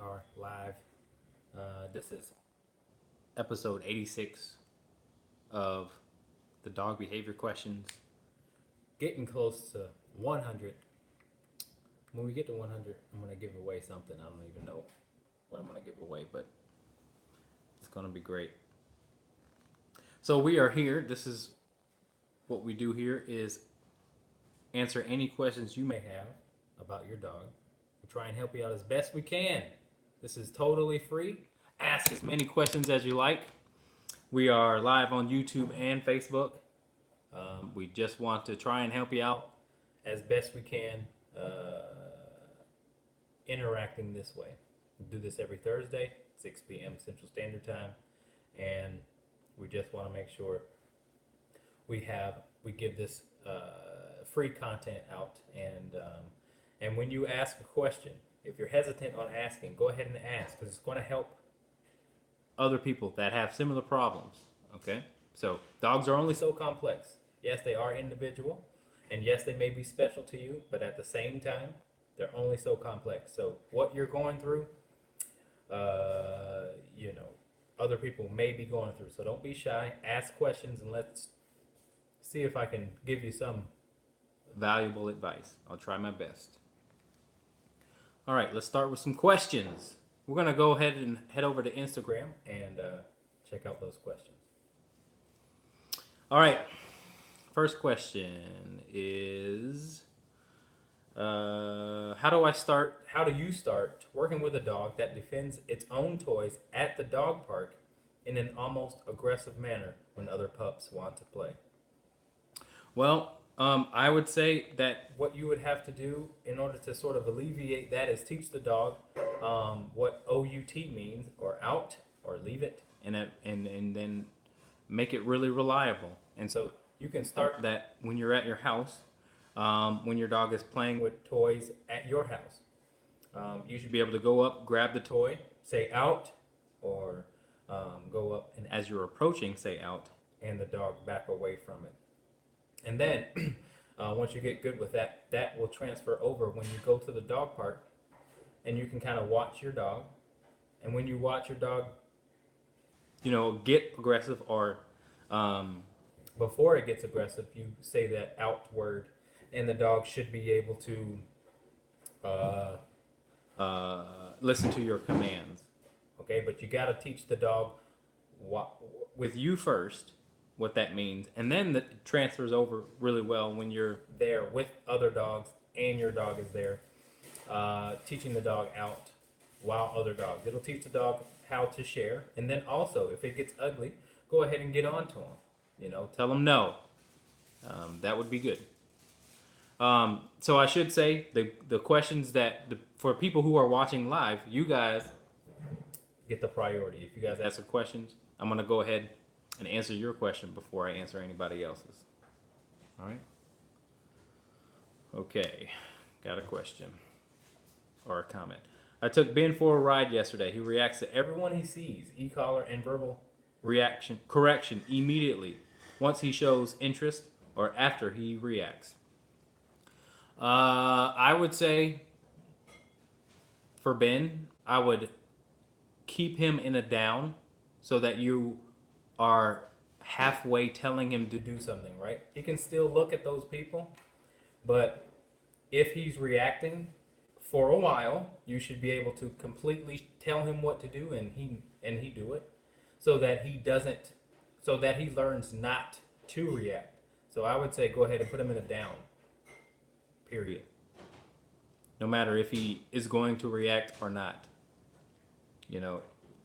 are live. This is episode 86 of the dog behavior questions. Getting close to 100. When we get to 100, I'm going to give away something. I don't even know what I'm going to give away, but it's going to be great. So we are here. This is what we do here is answer any questions you may have about your dog. We try and help you out as best we can. This is totally free. Ask as many questions as you like. We are live on YouTube and Facebook. We just want to try and help you out as best we can, interacting this way. We do this every Thursday, 6 p.m. Central Standard Time, and we just want to make sure we give this free content out. And when you ask a question, if you're hesitant on asking, go ahead and ask, because it's going to help other people that have similar problems. Okay, so dogs are only so complex. Yes, they are individual, and yes, they may be special to you, but at the same time, they're only so complex. So what you're going through, other people may be going through. So don't be shy. Ask questions, and let's see if I can give you some valuable advice. I'll try my best. All right, let's start with some questions. We're going to go ahead and head over to Instagram and check out those questions. All right, first question is, how do you start working with a dog that defends its own toys at the dog park in an almost aggressive manner when other pups want to play? Well, I would say that what you would have to do in order to sort of alleviate that is teach the dog what OUT means, or out, or leave it, and then make it really reliable. And so you can start that when you're at your house, when your dog is playing with toys at your house. You should be able to go up, grab the toy, say out, or go up, and as you're approaching, say out, and the dog back away from it. And then, once you get good with that, that will transfer over when you go to the dog park, and you can kind of watch your dog. And when you watch your dog, get aggressive, or before it gets aggressive, you say that out word, and the dog should be able to listen to your commands. Okay, but you got to teach the dog with you first what that means, and then that transfers over really well when you're there with other dogs and your dog is there, teaching the dog out while other dogs. It'll teach the dog how to share, and then also if it gets ugly, go ahead and get on to him. Tell them no. That would be good. So I should say the questions for people who are watching live, you guys get the priority. If you guys ask the questions, I'm gonna go ahead and answer your question before I answer anybody else's. All right? Okay, got a question or a comment. I took Ben for a ride yesterday. He reacts to everyone he sees, e-collar and verbal correction immediately once he shows interest or after he reacts. I would say for Ben, I would keep him in a down so that you are halfway telling him to do something, right? He can still look at those people, but if he's reacting for a while, you should be able to completely tell him what to do, and he do it, so that he learns not to react. So I would say go ahead and put him in a down, period. No matter if he is going to react or not.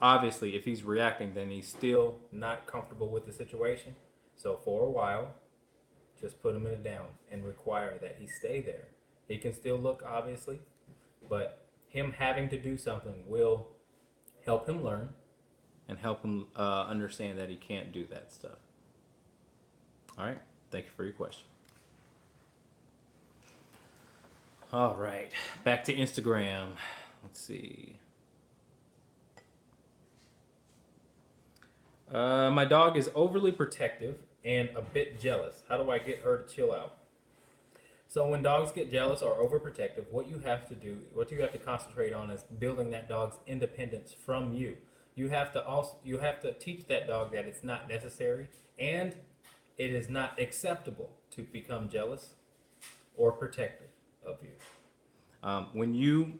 Obviously, if he's reacting, then he's still not comfortable with the situation. So for a while, just put him in a down and require that he stay there. He can still look, obviously, but him having to do something will help him learn and help him understand that he can't do that stuff. All right. Thank you for your question. All right. Back to Instagram. Let's see. My dog is overly protective and a bit jealous. How do I get her to chill out? So when dogs get jealous or overprotective, what you have to do, what you have to concentrate on is building that dog's independence from you. You have to teach that dog that it's not necessary and it is not acceptable to become jealous or protective of you. When you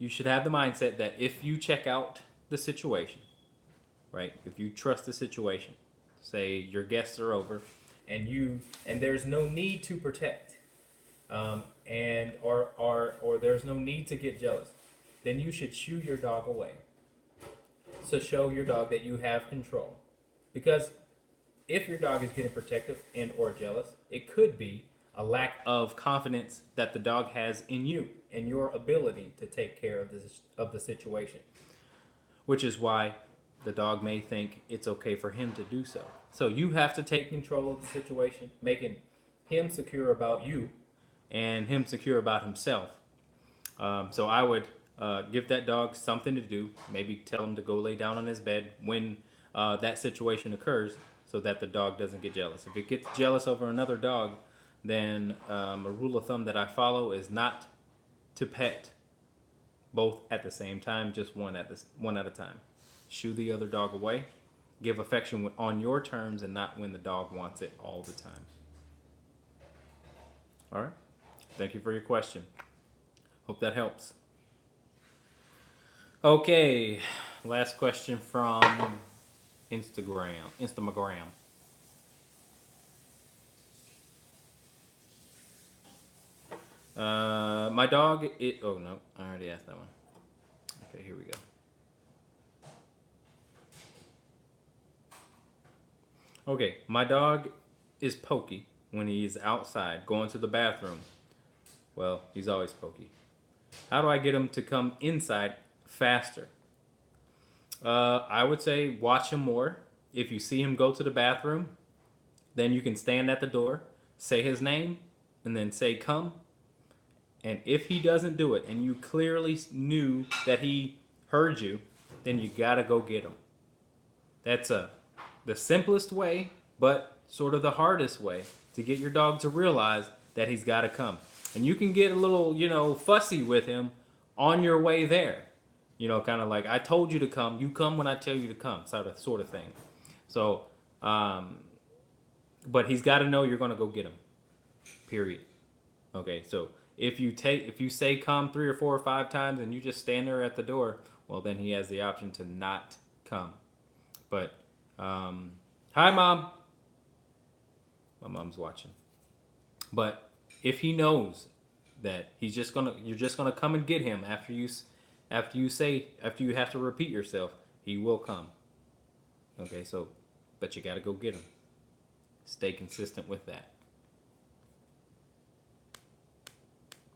should have the mindset that if you check out the situation, right? If you trust the situation, say your guests are over, and there's no need to protect, or there's no need to get jealous, then you should shoo your dog away to show your dog that you have control. Because if your dog is getting protective and or jealous, it could be a lack of confidence that the dog has in you and your ability to take care of the situation, which is why the dog may think it's okay for him to do so. So you have to take control of the situation, making him secure about you and him secure about himself. So I would give that dog something to do. Maybe tell him to go lay down on his bed when that situation occurs, so that the dog doesn't get jealous. If it gets jealous over another dog, then a rule of thumb that I follow is not to pet both at the same time, just one at a time. Shoo the other dog away. Give affection on your terms and not when the dog wants it all the time. All right. Thank you for your question. Hope that helps. Okay. Last question from Instagram. My dog. Oh no, I already asked that one. Okay, here we go. Okay, my dog is pokey when he's outside going to the bathroom. Well, he's always pokey. How do I get him to come inside faster? I would say watch him more. If you see him go to the bathroom, then you can stand at the door, say his name, and then say come. And if he doesn't do it, and you clearly knew that he heard you, then you gotta go get him. That's the simplest way, but sort of the hardest way to get your dog to realize that he's gotta come. And you can get a little, fussy with him on your way there. Kind of like, I told you to come, you come when I tell you to come, sort of thing. So, but he's got to know you're going to go get him. Period. Okay, so if you say come 3 or 4 or 5 times and you just stand there at the door, well, then he has the option to not come. But, hi, Mom. My mom's watching. But if he knows that you're just gonna come and get him after you have to repeat yourself, he will come. Okay, so, but you gotta go get him. Stay consistent with that.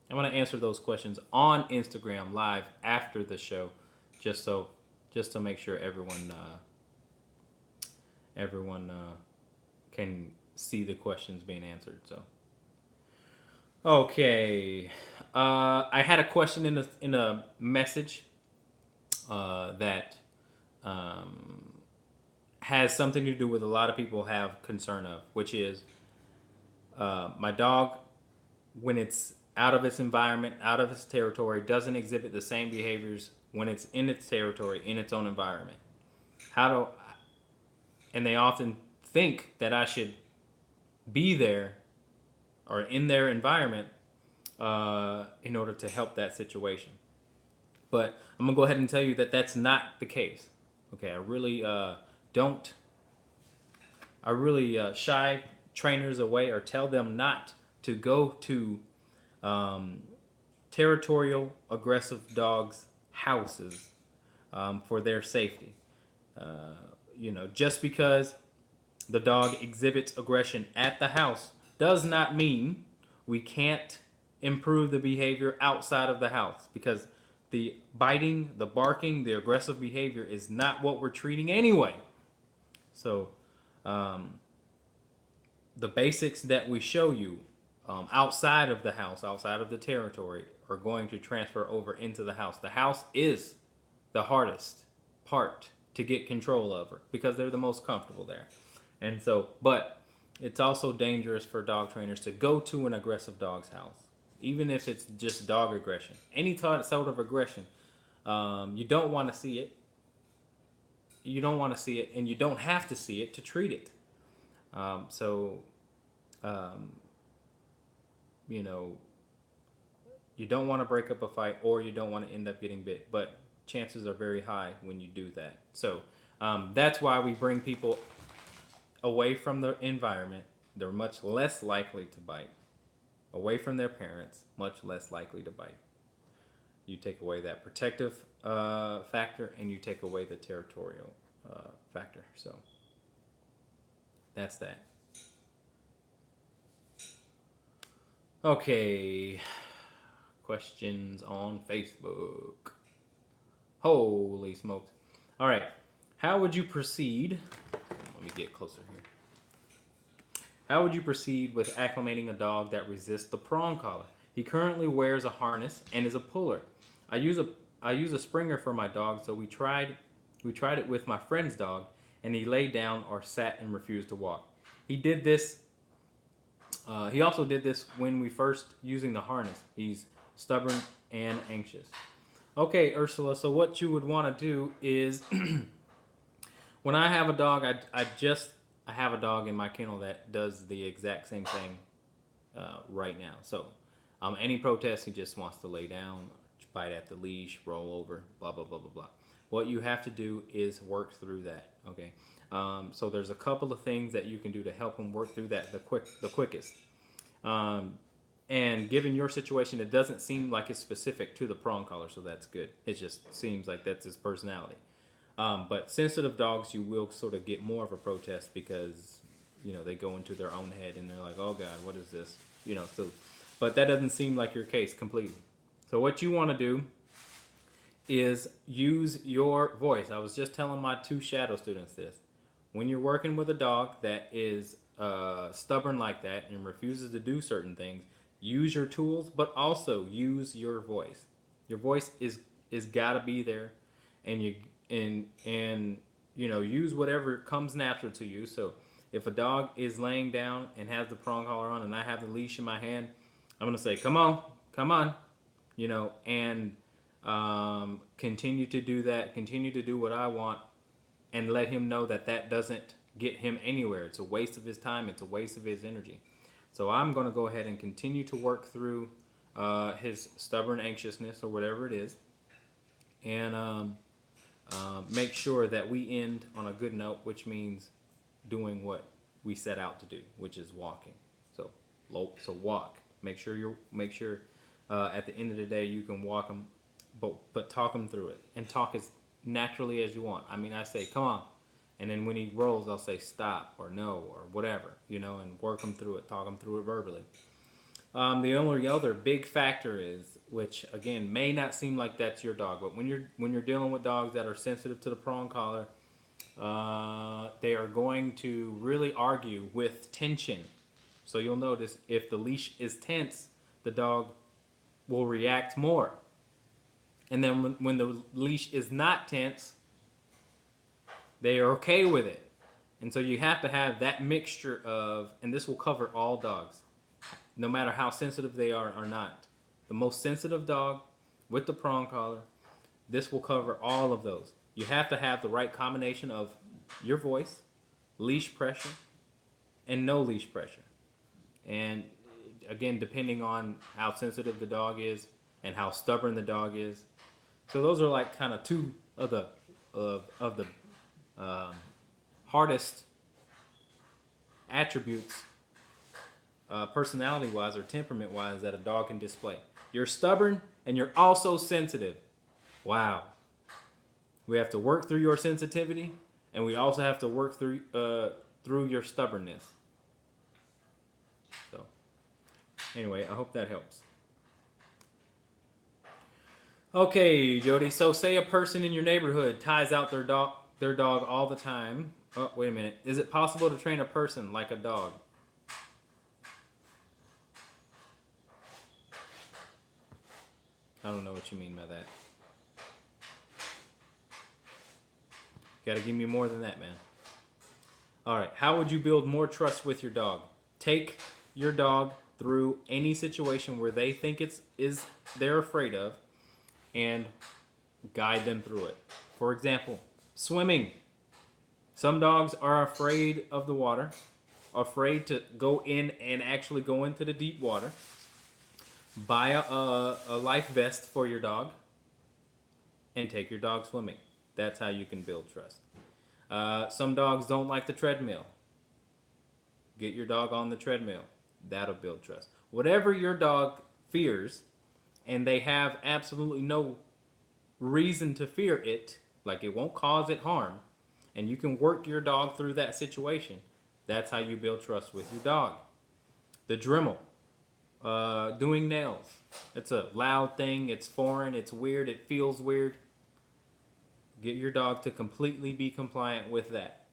I'm gonna answer those questions on Instagram live after the show, just to make sure everyone can see the questions being answered. So, okay, I had a question in a message that has something to do with a lot of people have concern of, which is my dog, when it's out of its environment, out of its territory, doesn't exhibit the same behaviors when it's in its territory, in its own environment. And they often think that I should be there or in their environment in order to help that situation. But I'm gonna go ahead and tell you that that's not the case. Okay, I really shy trainers away or tell them not to go to territorial aggressive dogs' houses for their safety. Just because the dog exhibits aggression at the house does not mean we can't improve the behavior outside of the house, because the biting, the barking, the aggressive behavior is not what we're treating anyway. So the basics that we show you outside of the house, outside of the territory, are going to transfer over into the house. The house is the hardest part to get control over because they're the most comfortable there. And so, but It's also dangerous for dog trainers to go to an aggressive dog's house, even if it's just dog aggression. Any sort of aggression, you don't want to see it. You don't want to see it, and you don't have to see it to treat it. So, um, you know, you don't want to break up a fight, or you don't want to end up getting bit. But chances are very high when you do that. So that's why we bring people away from the environment. They're much less likely to bite. Away from their parents, much less likely to bite. You take away that protective factor, and you take away the territorial factor. So that's that. Okay. Questions on Facebook. Holy smokes. All right. How would you proceed? Let me get closer here. How would you proceed with acclimating a dog that resists the prong collar? He currently wears a harness and is a puller. I use a Springer for my dog, so we tried it with my friend's dog, and he laid down or sat and refused to walk. He did this. He also did this when we first using the harness. He's stubborn and anxious. Okay, Ursula. So what you would want to do is, when I have a dog, I have a dog in my kennel that does the exact same thing right now. So any protest, he just wants to lay down, bite at the leash, roll over, blah, blah, blah, blah, blah. What you have to do is work through that, okay? So there's a couple of things that you can do to help him work through that the quickest. And given your situation, it doesn't seem like it's specific to the prong collar, so that's good. It just seems like that's his personality. But sensitive dogs, you will sort of get more of a protest because, they go into their own head and they're like, oh God, what is this? So, but that doesn't seem like your case completely. So what you want to do is use your voice. I was just telling my 2 shadow students this. When you're working with a dog that is stubborn like that and refuses to do certain things, use your tools, but also use your voice. Your voice is gotta be there, and use whatever comes natural to you. So if a dog is laying down and has the prong collar on, and I have the leash in my hand, I'm gonna say, come on, and continue to do that, continue to do what I want, and let him know that doesn't get him anywhere. It's a waste of his time. It's a waste of his energy. So I'm going to go ahead and continue to work through his stubborn anxiousness or whatever it is, and make sure that we end on a good note, which means doing what we set out to do, which is walking. So walk. Make sure at the end of the day you can walk them, but talk them through it, and talk as naturally as you want. I mean, I say, come on. And then when he rolls, I'll say stop or no or whatever, and work him through it, talk him through it verbally. The only other big factor is, which again may not seem like that's your dog, but when you're dealing with dogs that are sensitive to the prong collar, they are going to really argue with tension. So you'll notice if the leash is tense, the dog will react more. And then when the leash is not tense, they are okay with it. And so you have to have that mixture of, and this will cover all dogs, no matter how sensitive they are or not. The most sensitive dog with the prong collar, this will cover all of those. You have to have the right combination of your voice, leash pressure, and no leash pressure. And again, depending on how sensitive the dog is and how stubborn the dog is. So those are like kind of 2 of the hardest attributes, personality-wise or temperament-wise, that a dog can display. You're stubborn and you're also sensitive. Wow. We have to work through your sensitivity, and we also have to work through your stubbornness. So, anyway, I hope that helps. Okay, Jody. So, say a person in your neighborhood ties out their dog all the time. Oh, wait a minute. Is it possible to train a person like a dog? I don't know what you mean by that. You gotta give me more than that, man. All right. How would you build more trust with your dog? Take your dog through any situation where they think they're afraid of, and guide them through it. For example, swimming. Some dogs are afraid of the water, afraid to go in and actually go into the deep water. Buy a life vest for your dog and take your dog swimming. That's how you can build trust. Some dogs don't like the treadmill. Get your dog on the treadmill. That'll build trust. Whatever your dog fears, and they have absolutely no reason to fear it, like it won't cause it harm, and you can work your dog through that situation, that's how you build trust with your dog. The Dremel. Doing nails. It's a loud thing. It's foreign. It's weird. It feels weird. Get your dog to completely be compliant with that.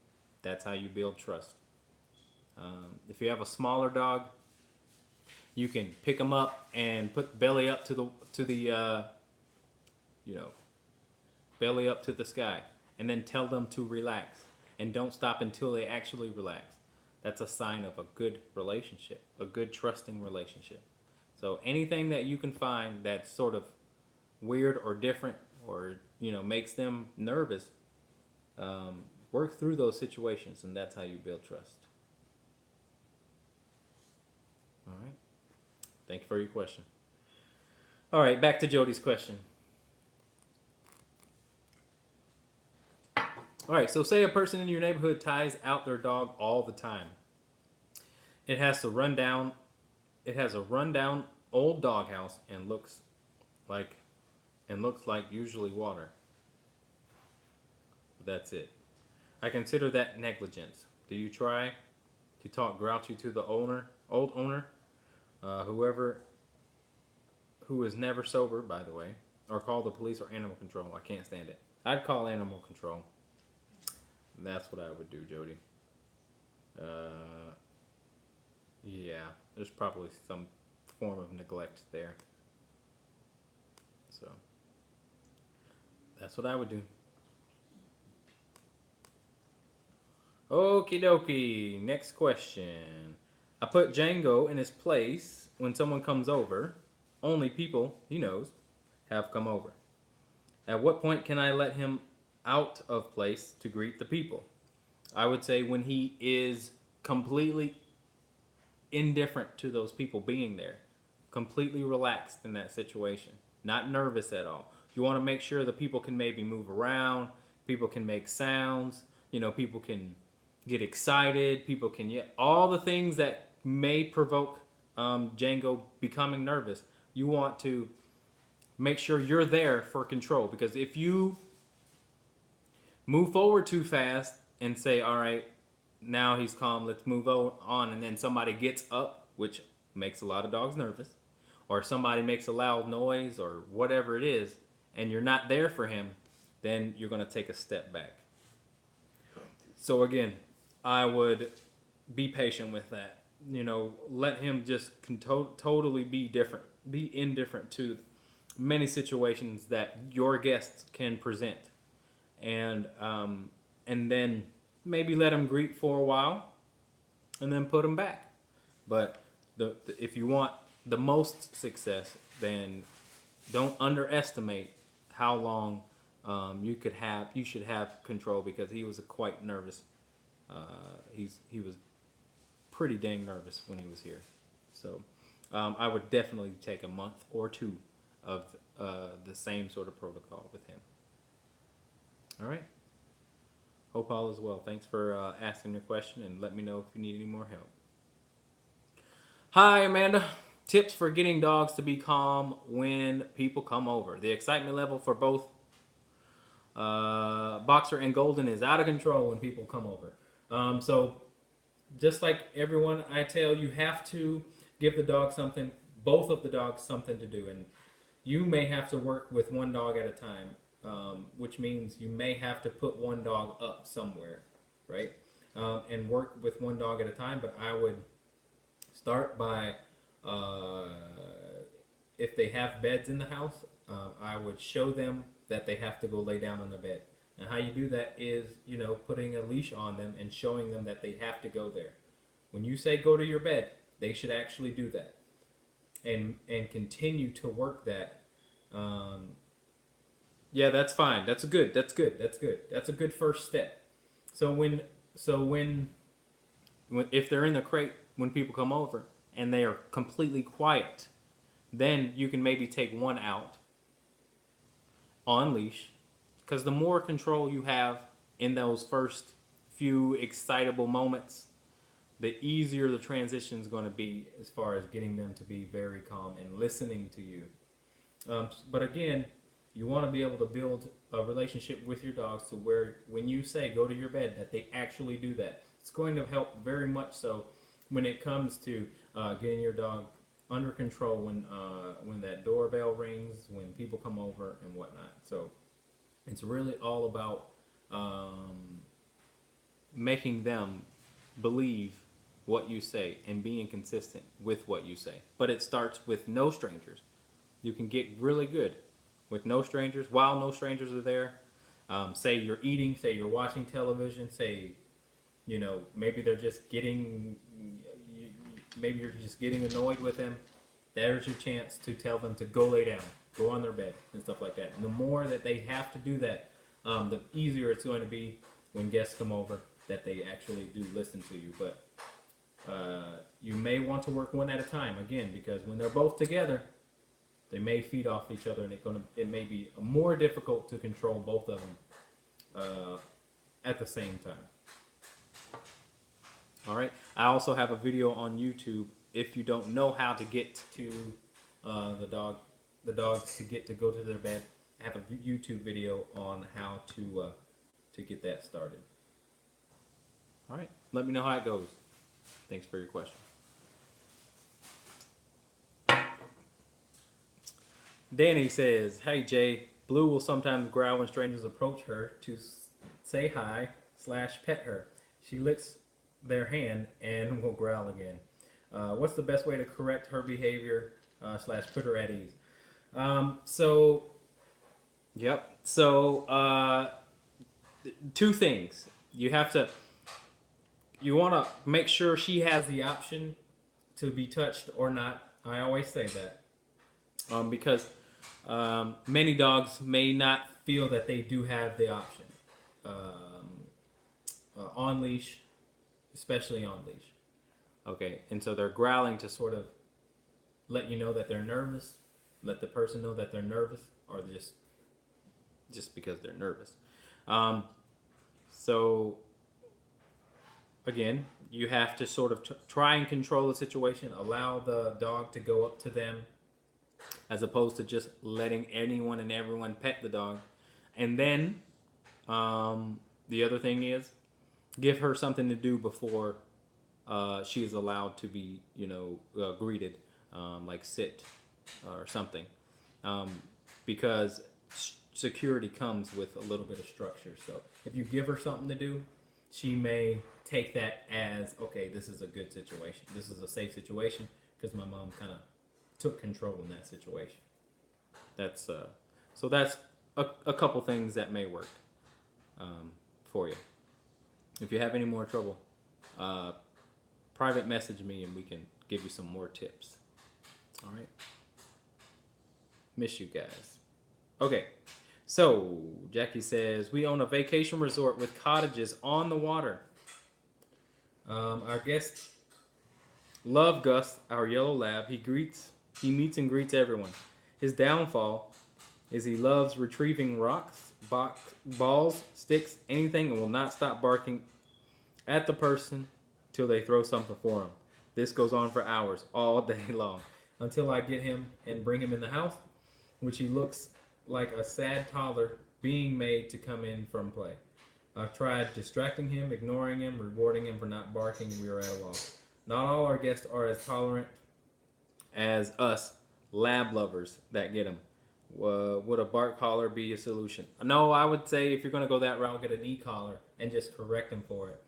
That's how you build trust. If you have a smaller dog, you can pick them up and put belly up to the belly up to the sky, and then tell them to relax, and don't stop until they actually relax. That's a sign of a good relationship, a good trusting relationship. So anything that you can find that's sort of weird or different, or makes them nervous, work through those situations, and that's how you build trust. All right. Thank you for your question. All right, back to Jody's question. All right, so say a person in your neighborhood ties out their dog all the time. It has a rundown old doghouse and looks like usually water. That's it. I consider that negligence. Do you try to talk grouchy to the old owner, who is never sober, by the way, or call the police or animal control? I can't stand it. I'd call animal control. That's what I would do, Jody. Yeah, there's probably some form of neglect there. So, that's what I would do. Okie dokie. Next question. I put Django in his place when someone comes over. Only people he knows have come over. At what point can I let him out of place to greet the people? I would say when he is completely indifferent to those people being there, completely relaxed in that situation, not nervous at all. You want to make sure the people can maybe move around, people can make sounds, people can get excited, people can all the things that may provoke Django becoming nervous. You want to make sure you're there for control, because if you move forward too fast and say, all right, now he's calm, let's move on, and then somebody gets up, which makes a lot of dogs nervous, or somebody makes a loud noise or whatever it is, and you're not there for him, then you're going to take a step back. So again, I would be patient with that. Let him just totally be indifferent to many situations that your guests can present, and then maybe let him greet for a while, and then put him back. But if you want the most success, then don't underestimate how long you should have control, because he was quite nervous. He was pretty dang nervous when he was here. So I would definitely take a month or two of the same sort of protocol with him. All right. Hope all is well. Thanks for asking your question, and let me know if you need any more help. Hi, Amanda. Tips for getting dogs to be calm when people come over. The excitement level for both Boxer and Golden is out of control when people come over. So just like everyone, I tell you have to give both of the dogs something to do. And you may have to work with one dog at a time, which means you may have to put one dog up somewhere, right? And work with one dog at a time. But I would start by, if they have beds in the house, I would show them that they have to go lay down on the bed. And how you do that is, putting a leash on them and showing them that they have to go there. When you say go to your bed, they should actually do that, and continue to work that. Um, yeah, that's fine. That's good. That's good. That's good. That's a good first step. So when if they're in the crate when people come over and they are completely quiet, then you can maybe take one out on leash, because the more control you have in those first few excitable moments, the easier the transition is going to be as far as getting them to be very calm and listening to you. But again, you want to be able to build a relationship with your dogs to where when you say go to your bed, that they actually do that. It's going to help very much so when it comes to getting your dog under control when that doorbell rings, when people come over and whatnot. So it's really all about making them believe what you say and being consistent with what you say. But it starts with no strangers. You can get really good with no strangers while no strangers are there. Say you're eating, say you're watching television, say, maybe they're just maybe you're just getting annoyed with them. There's your chance to tell them to go lay down, go on their bed, and stuff like that. And the more that they have to do that, the easier it's going to be when guests come over that they actually do listen to you. But you may want to work one at a time, again, because when they're both together, they may feed off each other, and it may be more difficult to control both of them at the same time. All right. I also have a video on YouTube. If you don't know how to get to the dogs to go to their bed, I have a YouTube video on how to get that started. All right. Let me know how it goes. Thanks for your question. Danny says, "Hey Jay, Blue will sometimes growl when strangers approach her to say hi / pet her. She licks their hand and will growl again. What's the best way to correct her behavior / put her at ease?" Yep. So two things. You want to make sure she has the option to be touched or not. I always say that. Because many dogs may not feel that they do have the option on leash, especially on leash. Okay, and so they're growling to sort of let you know that they're nervous, let the person know that they're nervous, or just because they're nervous. So again, you have to sort of try and control the situation, allow the dog to go up to them, as opposed to just letting anyone and everyone pet the dog. And then the other thing is give her something to do before she is allowed to be, greeted, like sit or something, because security comes with a little bit of structure. So if you give her something to do, she may take that as, okay, this is a good situation. This is a safe situation because my mom kind of took control in that situation. That's so that's a couple things that may work for you. If you have any more trouble, private message me and we can give you some more tips. All right. Miss you guys. Okay. So Jackie says, we own a vacation resort with cottages on the water. Our guests love Gus, our yellow lab. He meets and greets everyone. His downfall is he loves retrieving rocks, balls, sticks, anything, and will not stop barking at the person till they throw something for him. This goes on for hours, all day long, until I get him and bring him in the house, which he looks like a sad toddler being made to come in from play. I've tried distracting him, ignoring him, rewarding him for not barking, and we are at a loss. Not all our guests are as tolerant as us lab lovers that get him. Would a bark collar be a solution? No, I would say if you're going to go that route, get an e-collar and just correct him for it.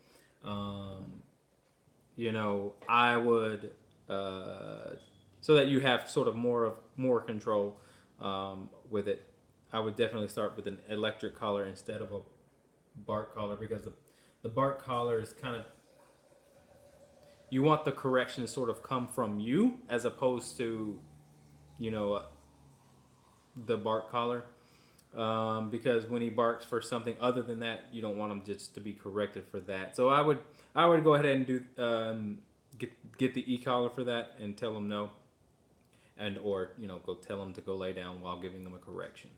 I would, so that you have sort of more control with it. I would definitely start with an electric collar instead of bark collar, because the bark collar is kind of, you want the correction to sort of come from you as opposed to, you know, the bark collar. Because when he barks for something other than that, you don't want him just to be corrected for that. So I would go ahead and do get the e-collar for that and tell him no, and or go tell him to go lay down while giving him a correction.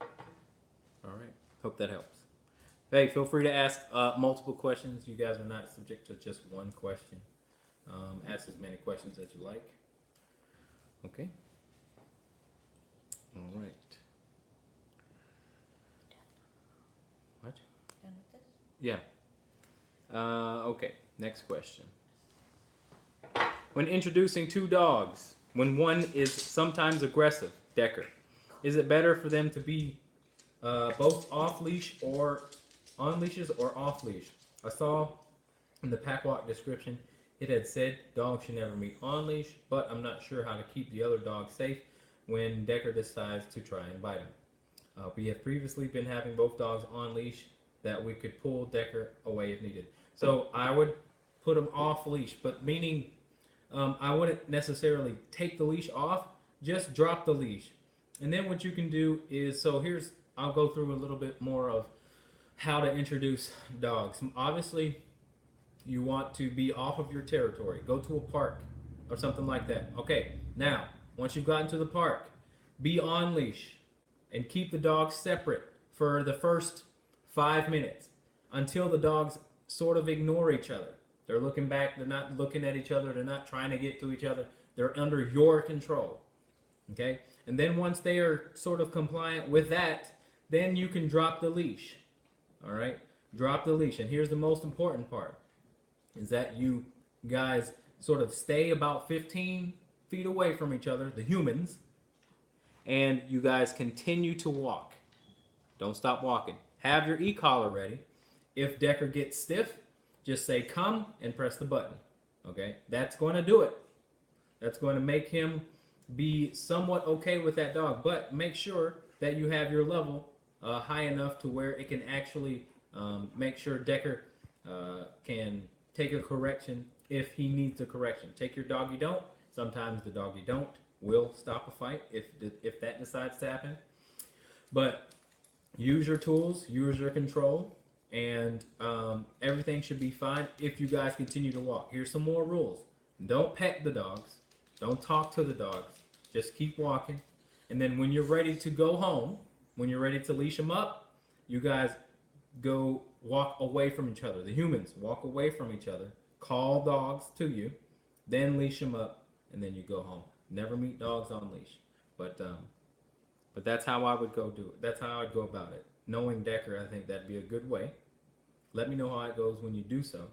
All right, hope that helps. Hey, feel free to ask multiple questions. You guys are not subject to just one question. Ask as many questions as you like. Okay. All right. What? Done with this? Yeah. Okay, next question. When introducing two dogs, when one is sometimes aggressive, Decker, is it better for them to be both off leash or on leashes or off leash? I saw in the pack walk description it had said dogs should never meet on leash, but I'm not sure how to keep the other dog safe when Decker decides to try and bite him. We have previously been having both dogs on leash that we could pull Decker away if needed. So I would put him off leash, but meaning I wouldn't necessarily take the leash off, just drop the leash. And then what you can do is, I'll go through a little bit more of how to introduce dogs. Obviously, you want to be off of your territory. Go to a park or something like that. Okay, now, once you've gotten to the park, be on leash and keep the dogs separate for the first 5 minutes until the dogs sort of ignore each other. They're looking back, they're not looking at each other, they're not trying to get to each other. They're under your control. Okay? And then once they are sort of compliant with that, then you can drop the leash. All right? Drop the leash. And here's the most important part, is that you guys sort of stay about 15 feet away from each other, the humans, and you guys continue to walk. Don't stop walking. Have your e-collar ready. If Decker gets stiff, just say come and press the button. Okay? That's going to do it. That's going to make him be somewhat okay with that dog, but make sure that you have your level high enough to where it can actually make sure Decker can take a correction if he needs a correction. Take your doggy don't. Sometimes the doggy don't will stop a fight if that decides to happen. But use your tools, use your control, and everything should be fine if you guys continue to walk. Here's some more rules. Don't pet the dogs. Don't talk to the dogs. Just keep walking. And then when you're ready to go home, when you're ready to leash them up, you guys go walk away from each other. The humans walk away from each other, call dogs to you, then leash them up, and then you go home. Never meet dogs on leash. But that's how I would go do it. That's how I'd go about it. Knowing Decker, I think that'd be a good way. Let me know how it goes when you do so.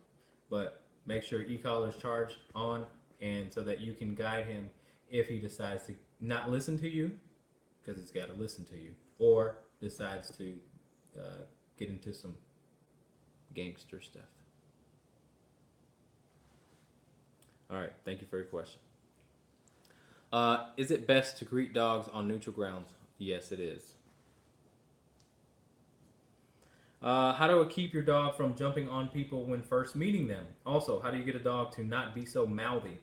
But make sure e-collar is charged on, and so that you can guide him if he decides to not listen to you, because it's got to listen to you, or decides to get into some gangster stuff. All right, thank you for your question. Is it best to greet dogs on neutral grounds? Yes, it is. How do you keep your dog from jumping on people when first meeting them? Also, how do you get a dog to not be so mouthy,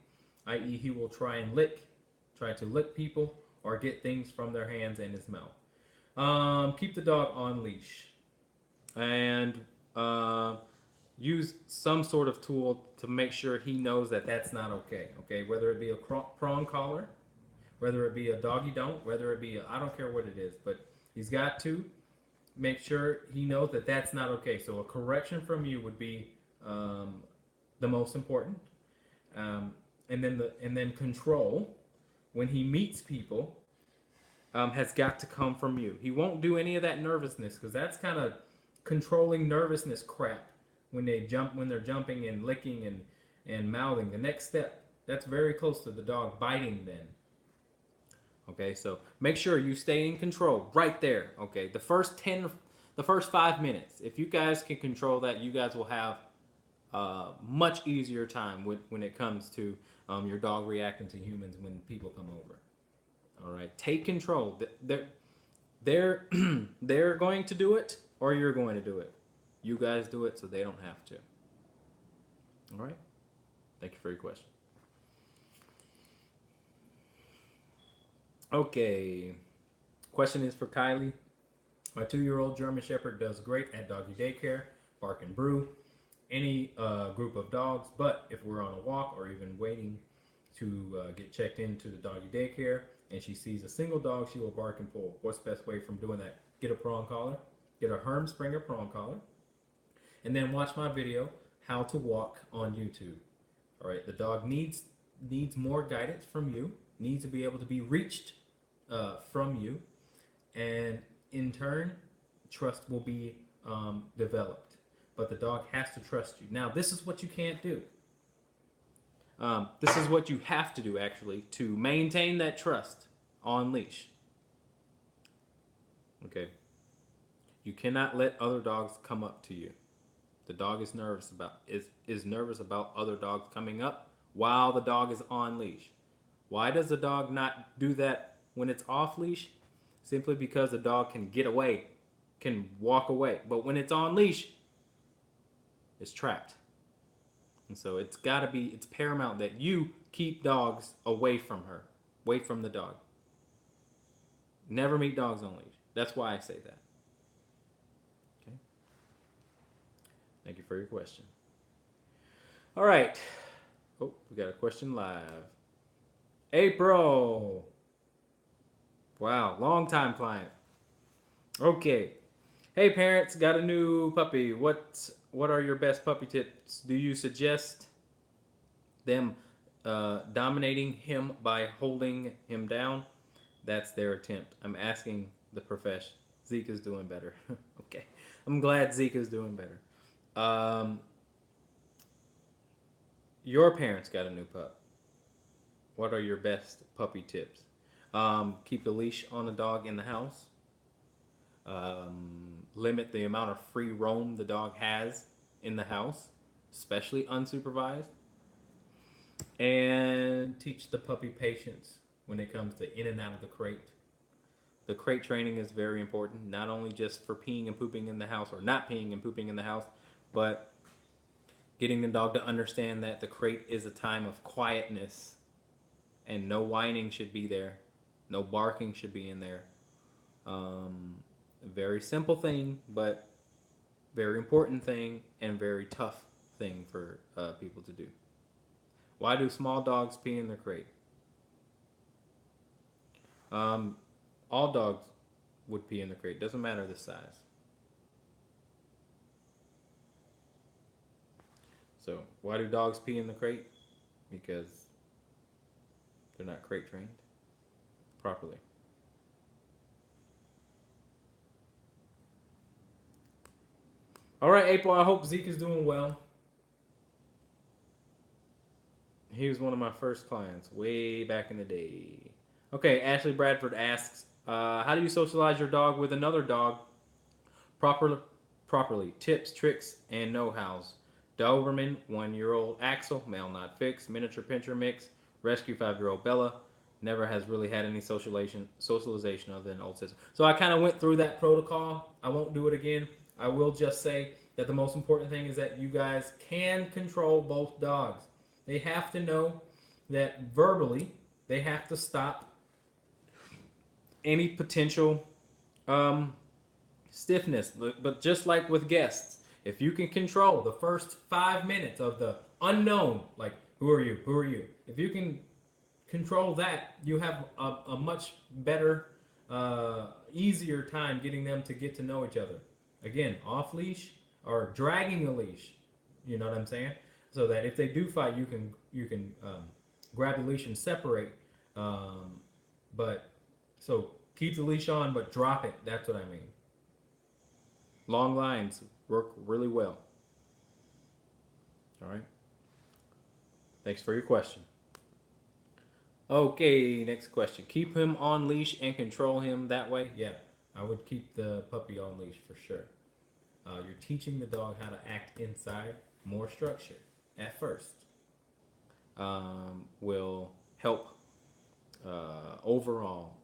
i.e. he will try to lick people or get things from their hands and his mouth? Keep the dog on leash and use some sort of tool to make sure he knows that that's not okay. Okay, whether it be a prong collar, whether it be a doggy don't, whether it be I don't care what it is, but he's got to make sure he knows that that's not okay. So a correction from you would be the most important, and then control when he meets people has got to come from you. He won't do any of that nervousness, because that's kind of controlling nervousness crap when they're jumping and licking and mouthing. The next step, that's very close to the dog biting then. Okay, so make sure you stay in control right there. Okay, the first 5 minutes, if you guys can control that, you guys will have much easier time when it comes to your dog reacting to humans when people come over. All right, take control. They're they're going to do it, or you're going to do it. You guys do it so they don't have to. All right? Thank you for your question. Okay. Question is for Kylie. My 2-year-old German Shepherd does great at doggy daycare, bark and brew, any group of dogs. But if we're on a walk or even waiting to get checked into the doggy daycare and she sees a single dog, she will bark and pull. What's the best way from doing that? Get a prong collar, get a Herm Springer prong collar, and then watch my video, How to Walk, on YouTube. All right, the dog needs more guidance from you, needs to be able to be reached from you, and in turn, trust will be developed. But the dog has to trust you. Now, this is what you can't do. This is what you have to do, actually, to maintain that trust on leash. Okay. You cannot let other dogs come up to you. The dog is nervous about other dogs coming up while the dog is on leash. Why does the dog not do that when it's off leash? Simply because the dog can get away, can walk away. But when it's on leash, it's trapped. And so it's paramount that you keep dogs away from her, away from the dog. Never meet dogs on leash. That's why I say that. Okay. Thank you for your question. All right. Oh, we got a question live. April. Wow, long time client. Okay. Hey parents, got a new puppy. What are your best puppy tips? Do you suggest them dominating him by holding him down? That's their attempt. I'm asking the profession. Zeke is doing better. Okay. I'm glad Zeke is doing better. Your parents got a new pup. What are your best puppy tips? Keep the leash on the dog in the house. Limit the amount of free roam the dog has in the house, especially unsupervised. And teach the puppy patience when it comes to in and out of the crate. The crate training is very important, not only just for peeing and pooping in the house or not peeing and pooping in the house, but getting the dog to understand that the crate is a time of quietness and no whining should be there. No barking should be in there. A very simple thing, but very important thing and very tough thing for people to do. Why do small dogs pee in their crate? All dogs would pee in the crate. Doesn't matter the size. So why do dogs pee in the crate? Because they're not crate trained properly. All right, April, I hope Zeke is doing well. He was one of my first clients way back in the day. Okay, Ashley Bradford asks, how do you socialize your dog with another dog properly? Tips, tricks, and know-hows. Doberman, 1-year-old Axel, male not fixed, miniature pinscher mix, rescue 5-year-old Bella. Never has really had any socialization other than old sister. So I kind of went through that protocol. I won't do it again. I will just say that the most important thing is that you guys can control both dogs. They have to know that verbally they have to stop any potential stiffness. But just like with guests, if you can control the first 5 minutes of the unknown, like who are you? Who are you? If you can control that, you have a much better, easier time getting them to get to know each other. Again, off leash or dragging the leash. You know what I'm saying? So that if they do fight, you can grab the leash and separate. But so keep the leash on, but drop it. That's what I mean. Long lines work really well. All right. Thanks for your question. Okay, next question. Keep him on leash and control him that way? Yeah, I would keep the puppy on leash for sure. You're teaching the dog how to act inside. More structure at first will help overall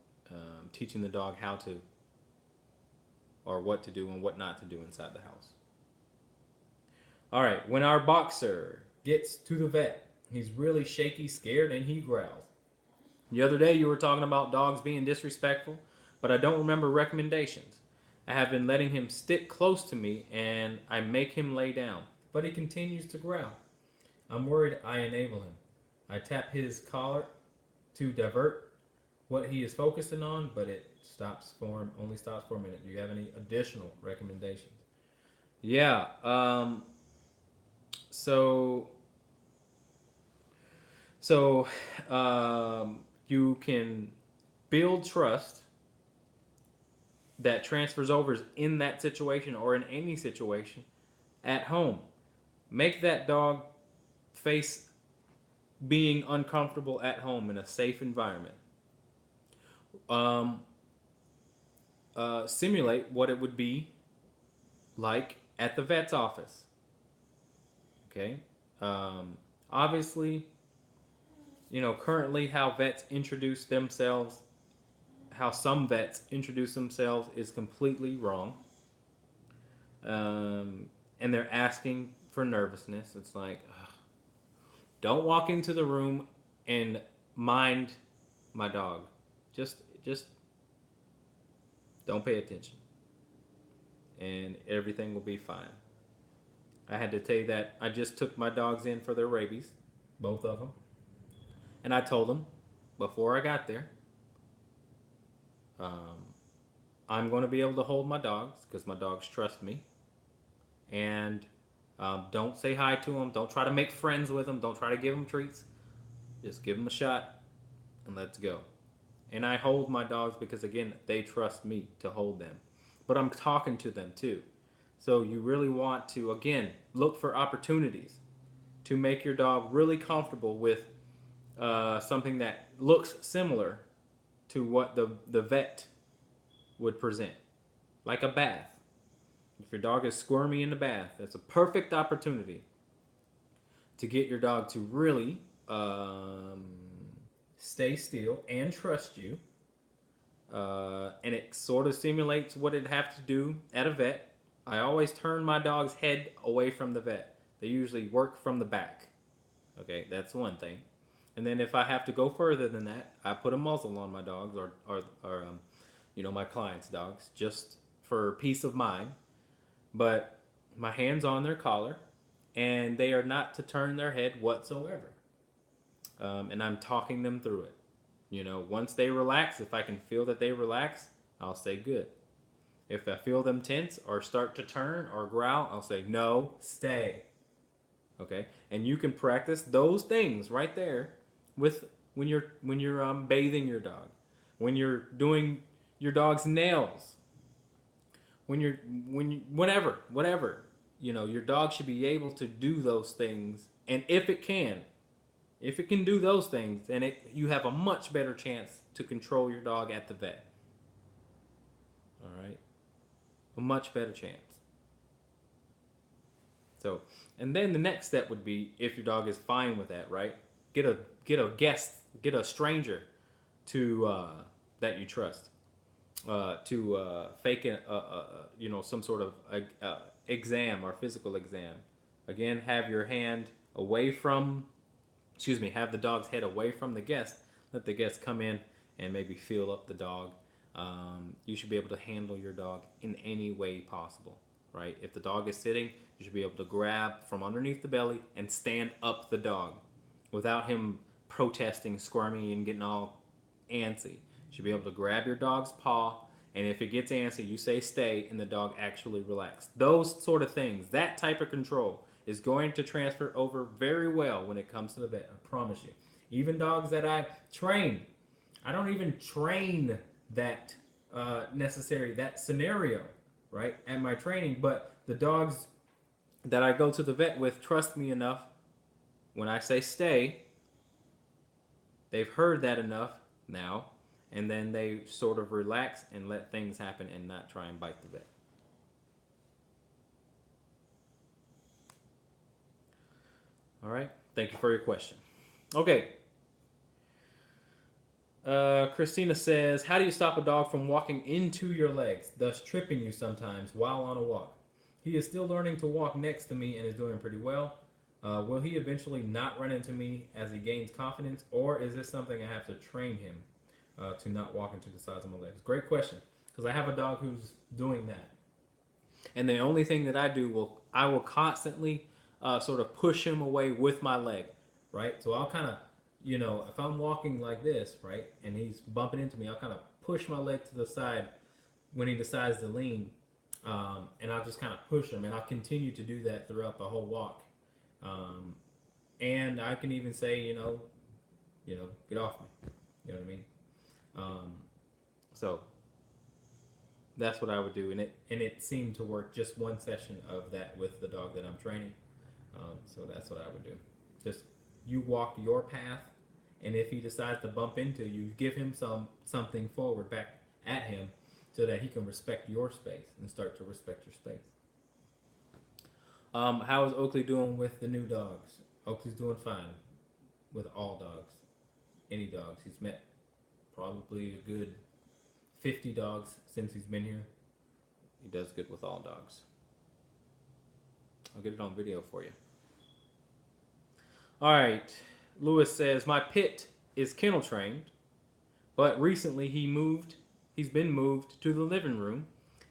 teaching the dog how to or what to do and what not to do inside the house. All right, when our boxer gets to the vet, he's really shaky, scared, and he growls. The other day you were talking about dogs being disrespectful, but I don't remember recommendations. I have been letting him stick close to me and I make him lay down, but he continues to growl. I'm worried I enable him. I tap his collar to divert what he is focusing on, but it only stops for a minute. Do you have any additional recommendations? Yeah. So so you can build trust that transfers over in that situation or in any situation at home. Make that dog face being uncomfortable at home in a safe environment. Um, Simulate what it would be like at the vet's office. Okay. Um, Obviously, currently how vets introduce themselves, how some vets introduce themselves is completely wrong. And they're asking for nervousness. It's like, ugh, don't walk into the room and mind my dog. Just don't pay attention, and everything will be fine. I had to tell you that I just took my dogs in for their rabies, both of them, and I told them before I got there, um, I'm going to be able to hold my dogs because my dogs trust me, and don't say hi to them. Don't try to make friends with them. Don't try to give them treats. Just give them a shot and let's go. And I hold my dogs because, again, they trust me to hold them. But I'm talking to them too. So you really want to, again, look for opportunities to make your dog really comfortable with something that looks similar to what the vet would present, like a bath. If your dog is squirmy in the bath, that's a perfect opportunity to get your dog to really stay still and trust you. And it sort of simulates what it'd have to do at a vet. I always turn my dog's head away from the vet. They usually work from the back. Okay, that's one thing. And then if I have to go further than that, I put a muzzle on my dogs or my clients' dogs just for peace of mind. But my hand's on their collar, and they are not to turn their head whatsoever. And I'm talking them through it. Once they relax, if I can feel that they relax, I'll say good. If I feel them tense or start to turn or growl, I'll say no, stay. Okay, and you can practice those things right there with when you're bathing your dog, when you're doing your dog's nails, whatever. Your dog should be able to do those things, and if it can do those things, then you have a much better chance to control your dog at the vet. All right, a much better chance. So, and then the next step would be, if your dog is fine with that, right? Get a guest, get a stranger to that you trust to fake some sort of exam or physical exam. Again, have your hand away from, have the dog's head away from the guest. Let the guest come in and maybe feel up the dog. You should be able to handle your dog in any way possible, right? If the dog is sitting, you should be able to grab from underneath the belly and stand up the dog without him protesting, squirming, and getting all antsy. You should be able to grab your dog's paw, and if it gets antsy, you say stay, and the dog actually relax. Those sort of things, that type of control is going to transfer over very well when it comes to the vet. I promise you. Even dogs that I train, I don't even train that that scenario, right, at my training, but the dogs that I go to the vet with trust me enough. When I say stay, they've heard that enough now, and then they sort of relax and let things happen and not try and bite the vet. All right. Thank you for your question. Okay. Christina says, how do you stop a dog from walking into your legs, thus tripping you sometimes while on a walk? He is still learning to walk next to me and is doing pretty well. Will he eventually not run into me as he gains confidence, or is this something I have to train him to not walk into the sides of my legs? Great question, because I have a dog who's doing that. And the only thing that I will constantly sort of push him away with my leg, right? So I'll kind of, if I'm walking like this, right, and he's bumping into me, I'll kind of push my leg to the side when he decides to lean, and I'll just kind of push him, and I'll continue to do that throughout the whole walk. And I can even say, get off me. You know what I mean? So that's what I would do, and it seemed to work just one session of that with the dog that I'm training. So that's what I would do. Just you walk your path, and if he decides to bump into you, give him something forward back at him, so that he can respect your space and start to respect your space. How is Oakley doing with the new dogs? Oakley's doing fine with all dogs, any dogs. He's met probably a good 50 dogs since he's been here. He does good with all dogs. I'll get it on video for you. All right. Lewis says, my pit is kennel trained, but recently he's been moved to the living room,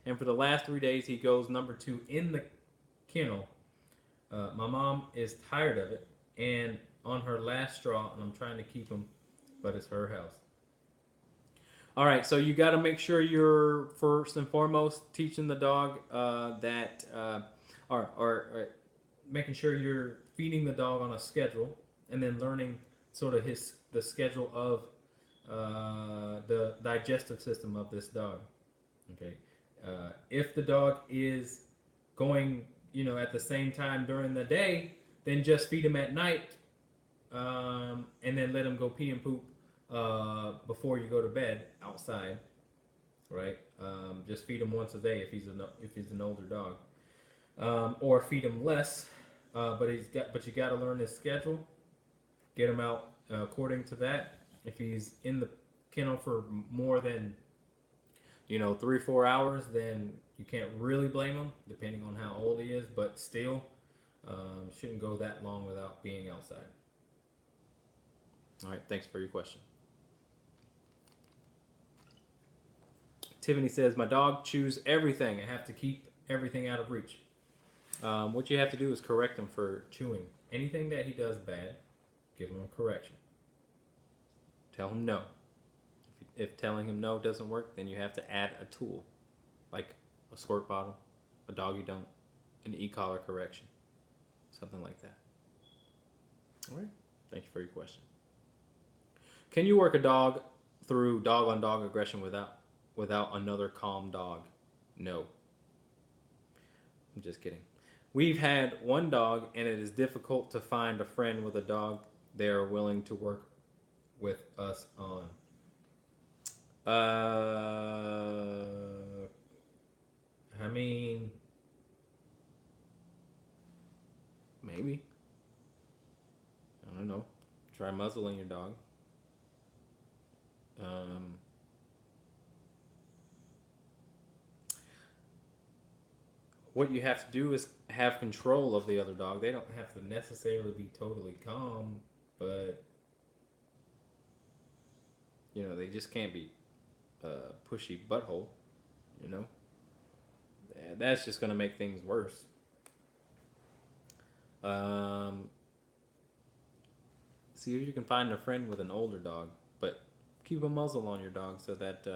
and for the last 3 days he goes number 2 in the kennel. My mom is tired of it and on her last straw, and I'm trying to keep him, but it's her house. All right, so you got to make sure you're first and foremost teaching the dog or making sure you're feeding the dog on a schedule, and then learning sort of the schedule of the digestive system of this dog. Okay, if the dog is going, at the same time during the day, then just feed him at night, and then let him go pee and poop before you go to bed outside, right? Just feed him once a day if he's an older dog, or feed him less. But you got to learn his schedule, get him out according to that. If he's in the kennel for more than 3-4 hours, then you can't really blame him, depending on how old he is. But still, shouldn't go that long without being outside. All right, thanks for your question. Tiffany says, my dog chews everything. I have to keep everything out of reach. What you have to do is correct him for chewing. Anything that he does bad, give him a correction. Tell him no. If telling him no doesn't work, then you have to add a tool, like a squirt bottle, a doggy dump, an e-collar correction, something like that. All right. Thank you for your question. Can you work a dog through dog-on-dog aggression without another calm dog? No. I'm just kidding. We've had one dog, and it is difficult to find a friend with a dog they are willing to work with us on. I mean, maybe. I don't know. Try muzzling your dog. What you have to do is have control of the other dog. They don't have to necessarily be totally calm, but they just can't be pushy butthole. That's just going to make things worse. See if you can find a friend with an older dog, but keep a muzzle on your dog so that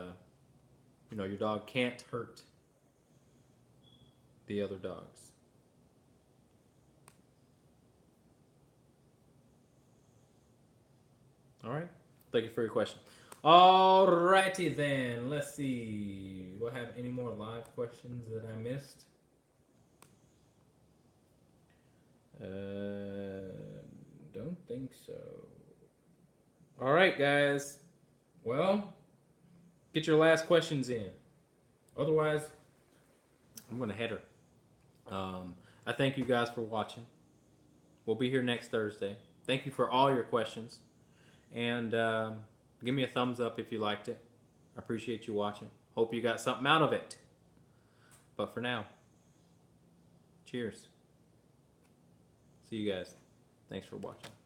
your dog can't hurt the other dogs. All right. Thank you for your question. All righty then. Let's see. Do I have any more live questions that I missed? Don't think so. All right, guys. Well, get your last questions in. Otherwise, I'm going to head her. I thank you guys for watching. We'll be here next Thursday. Thank you for all your questions. And Give me a thumbs up if you liked it. I appreciate you watching. Hope you got something out of it. But for now, cheers. See you guys. Thanks for watching.